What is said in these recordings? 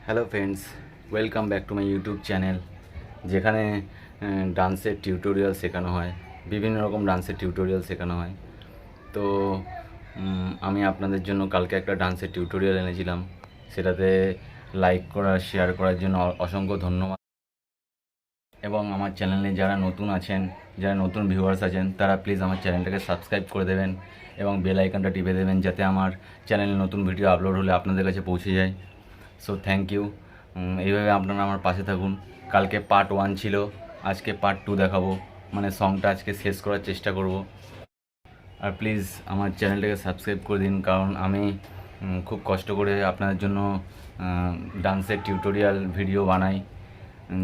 Hello friends, welcome back to my YouTube channel, যেখানে ডান্সের tutorial শেখানো হয়, বিভিন্ন রকম ডান্সের টিউটোরিয়াল শেখানো হয়। তো আমি আপনাদের জন্য কালকে একটা ডান্সের টিউটোরিয়াল এনেছিলাম, সেটাতে লাইক করার শেয়ার করার জন্য অসংখ্য ধন্যবাদ। এবং আমার চ্যানেলে যারা নতুন আছেন, যারা নতুন ভিউয়ার্স আছেন, তারা প্লিজ আমার চ্যানেলটাকে সাবস্ক্রাইব করে দেবেন এবং বেল আইকনটা টিপে দেবেন, যাতে আমার চ্যানেলে নতুন ভিডিও আপলোড হলে আপনাদের কাছে পৌঁছে যায়। So thank you. এইভাবে আপনারা আমার পাশে থাকুন। কালকে পার্ট 1 ছিল, আজকে পার্ট 2 দেখাবো, মানে সংটা আজকে শেষ করার চেষ্টা করব। আর প্লিজ আমার চ্যানেলটাকে সাবস্ক্রাইব করে দিন, কারণ আমি খুব কষ্ট করে আপনাদের জন্য ডান্সের টিউটোরিয়াল ভিডিও বানাই।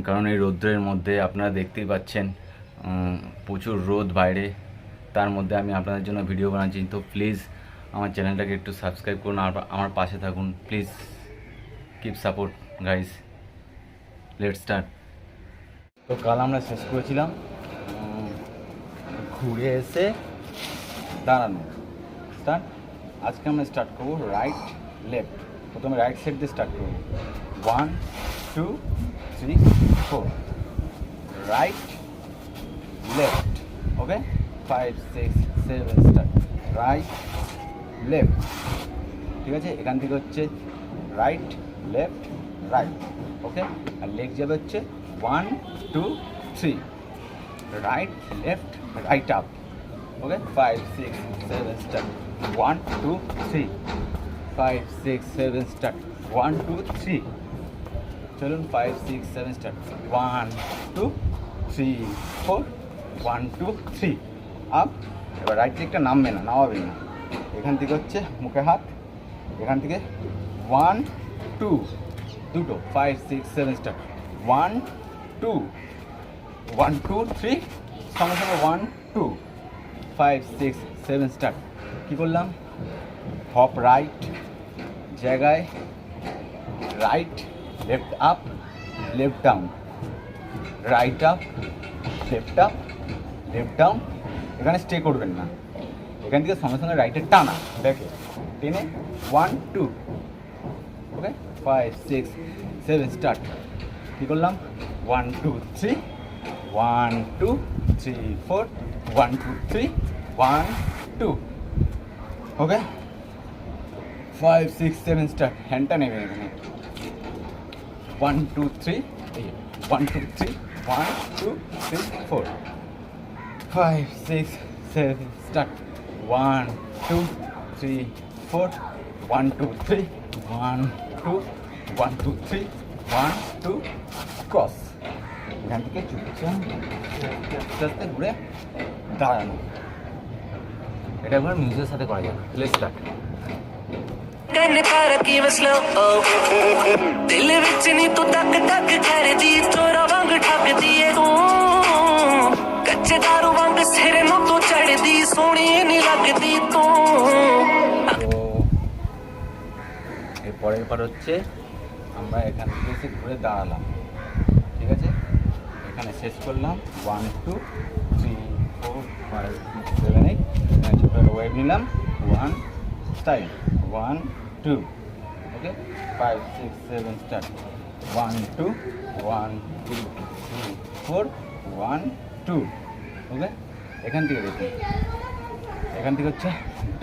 কারণ এই রৌদ্রের মধ্যে আপনারা দেখতেই পাচ্ছেন প্রচুর রোদ বাইরে, তার মধ্যে আমি আপনাদের জন্য ভিডিও বানাচ্ছি। তো প্লিজ আমার চ্যানেলটাকে একটু সাবস্ক্রাইব করুন, আর আমার পাশে থাকুন please. Keep support guys. Let's start. তো কাল আমরা শেষ করেছিলাম ঘুরে এসে দাঁড়ানো। স্টার্ট। আজকে আমরা স্টার্ট করবো রাইট লেফট। প্রথমে রাইট সাইড দিয়ে স্টার্ট করবো। 1 2 3 4, রাইট লেফট। ওকে, 5 6 7 স্টার্ট। রাইট লেফট, ঠিক আছে। এখান থেকে হচ্ছে রাইট লেফট রাইট। ওকে, আর লেগ যাবে হচ্ছে 1 2 3, রাইট লেফট রাইট আপ। ওকে, 5 6 7 স্টার্ট। 1 2 3, 5 6 7 স্টার্ট। 1 2 3, চলুন 5 6 7 স্টার্ট। 1 2 3 4, 1 2 3 আপ। এবার রাইট লেগটা নামাবেন না। এখান থেকে হচ্ছে মুখে হাত, এখান থেকে 1 2 দুটো। 5 6 7 স্টার্ট। 1 2 1 2 3, সঙ্গে সঙ্গে 1 2 5 6 7 স্টার্ট। কী করলাম? হপ রাইট জায়গায়, right left up left down, right up left down. এখানে স্টে করবেন না, এখান থেকে সঙ্গে সঙ্গে রাইটের টানা, ব্যাকে টেনে 1 2। ওকে, 5 6 7 স্টার্ট। কী করলাম? 1 2 3, 1 2 3 4, 1 2 3 1 2। ওকে, 5 6 7 স্টার্ট। হ্যান্ডটা নেবে এখানে। 1 2 3, 1 2 3 1 2 3 4, 5 6 7 স্টার্ট। 1 2 3 4, 1 2 3 1 2 1 2 3 1 2, ক্রস। এখান থেকে চুপচাপ আস্তে আস্তে ঘুরে দাঁড়ানো। এটা একবার মিউজিকের সাথে করা যাবে। Let's start. दिल विच नी तू तक तक करदी, चोरा वांग ठगदी ए तू, कच्चे दारू वांग सिर नू तू चढ़दी, सोहनी नी लगदी तू। তো এর পরের পার হচ্ছে আমরা এখান থেকে এসে ঘুরে দাঁড়ালাম, ঠিক আছে। এখানে শেষ করলাম। 1 2 3 4 5 6 7 8, ছোটো ওয়েভ নিলাম। 1 স্টাইল 1 2। ওকে, 5 6 7 স্টার্ট। 1 2 1 2 3 4 1 2। ওকে, এখান থেকে দেখুন, এখান থেকে হচ্ছে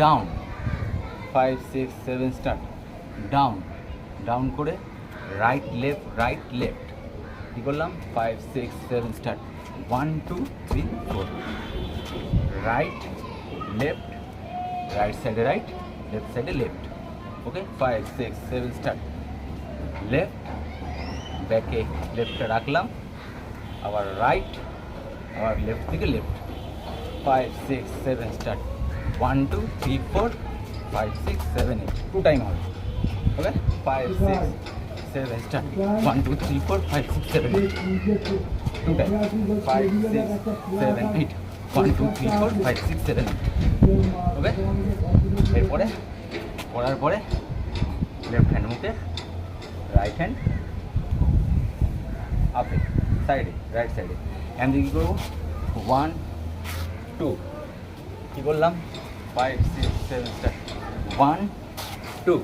ডাউন। 5 6 7 স্টার্ট। ডাউন করে রাইট লেফট। কী করলাম? 5 6 7 স্টার্ট। 1 2 3 4, রাইট লেফট, রাইট সাইডে রাইট, লেফট সাইডে লেফট। ওকে, 5 6 7 স্টার্ট। লেফট, ব্যাকে লেফটটা রাখলাম, আবার রাইট, আবার লেফট থেকে লেফট। 5 6 7 স্টার্ট। 1 2 3 4 5 6 7 8, 2 টাইম হবে। ওকে, 5 6 7 স্টার্ট। 1 2 3 4 5 6 7 8, 2 টাইম। 5 6 7 8, 1 2 3 4 5 6 7 8। ওকে, এরপরে করার পরে লেফট হ্যান্ড মুখে, রাইট হ্যান্ড আপে সাইডে, রাইট সাইডে। হ্যান্ড দিয়ে কী করবো? 1 2। কী করলাম? 5 6 7 স্টার্ট। 1 2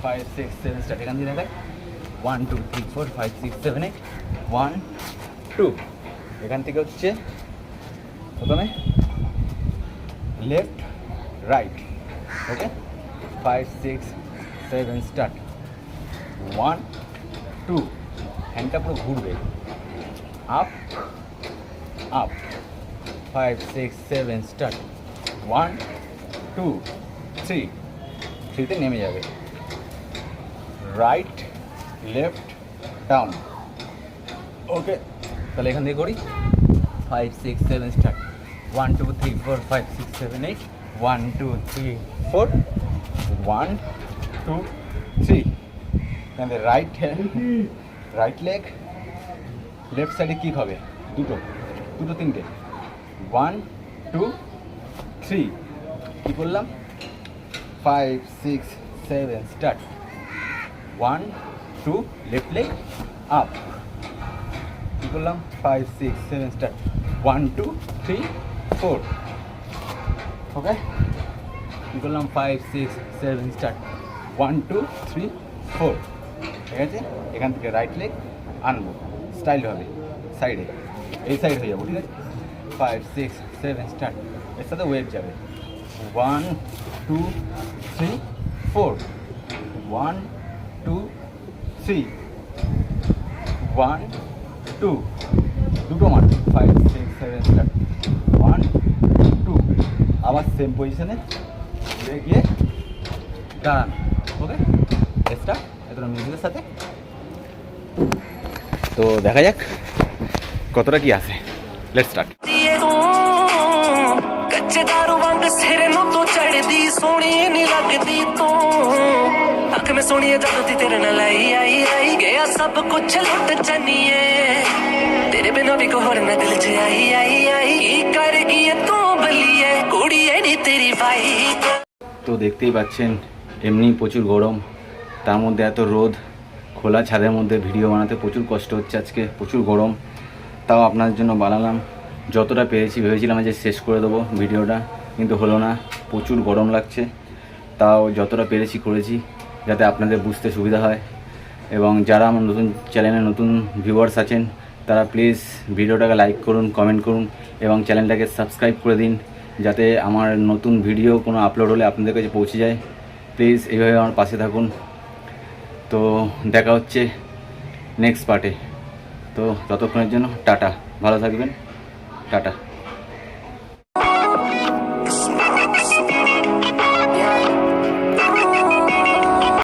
5 6 7 স্টার্ট। এখান থেকে দেখায় 1 2 3 4 5 6 7 8 1 2। এখান থেকে হচ্ছে প্রথমে লেফট রাইট, ওকে 5 6 7 স্টার্ট। 1 2, হ্যান্ডটা পুরো ঘুরবে, আপ আপ 5 6 7 স্টার্ট। 1 2 3, 3তে নেমে যাবে, রাইট লেফট ডাউন, ওকে। তাহলে এখান থেকে করি 5 6 7 স্টার্ট। 1 2 3 4 5 6 7 8 1 2 3 4 1 2 3। এখান থেকে right hand, right leg, left সাইডে কিক হবে দুটো দুটো তিনটে। 1 2 3, কী করলাম 5 6 7 স্টার্ট। 1 2, লেফট লেগ আপ, কী করলাম 5 6 7 স্টার্ট। 1 2 3 4, ওকে। কী করলাম 5 6 7 স্টার্ট। 1 2 3 4, ঠিক আছে। এখান থেকে রাইট লেগ আনবো, স্টাইল হবে সাইডে, এই সাইড হয়ে যাবো, ঠিক আছে। 5 6 7 স্টার্ট। এর সাথে ওয়েট যাবে 1 2 3 4 1 2 3 1 2, দুটো মান 5 6 7 স্টার্ট। 1 2, আবার সেম পজিশনে ঘুরে গিয়ে দাঁড়ান, ওকে। স্টার্ট। এতটা মিউজিকের সাথে তো দেখা যাক কতটা কি আছে। Let's start. ਕੱਚੇ दारू ਵਾਂਗ ਸਿਰ ਨੂੰ ਤੂੰ ਚੜਦੀ, ਸੋਹਣੀ ਨਹੀਂ ਲੱਗਦੀ ਤੂੰ। ਅੱਖ ਮੈਂ ਸੋਹਣੀਏ ਜਦੋਂ ਦੀ ਤੇਰੇ ਨਾਲ ਆਈ ਆਈ ਆਈ, ਗਿਆ ਸਭ ਕੁਝ ਲੁੱਟ ਚੰਨੀਏ, ਤੇਰੇ ਬਿਨਾਂ ਵੀ ਕੋਈ ਹੋਰ ਨਾ ਦਿਲ 'ਚ ਆਈ ਆਈ ਆਈ। ਕੀ ਕਰ ਗਈ ਤੂੰ ਬੱਲੀਏ, ਕੁੜੀਏ ਨੀ ਤੇਰੀ ਵਾਈ। তো দেখতেই পাচ্ছেন এমনি প্রচুর গরম, তার মধ্যে এত রোদ, খোলা ছাদের মধ্যে ভিডিও বানাতে প্রচুর কষ্ট হচ্ছে আজকে, প্রচুর গরম। তাও আপনাদের জন্য বানালাম, যতটা পেরেছি। ভেবেছিলাম যে শেষ করে দেবো ভিডিওটা, কিন্তু হলো না, প্রচুর গরম লাগছে। তাও যতটা পেরেছি করেছি, যাতে আপনাদের বুঝতে সুবিধা হয়। এবং যারা আমার নতুন চ্যানেলে নতুন ভিউয়ার্স আছেন, তারা প্লিজ ভিডিওটাকে লাইক করুন, কমেন্ট করুন এবং চ্যানেলটাকে সাবস্ক্রাইব করে দিন, যাতে আমার নতুন ভিডিও কোনো আপলোড হলে আপনাদের কাছে পৌঁছে যায়। প্লিজ এইভাবে আমার পাশে থাকুন। তো দেখা হচ্ছে নেক্সট পার্টে। তো ততক্ষণের জন্য টাটা, ভালো থাকবেন, টাটা।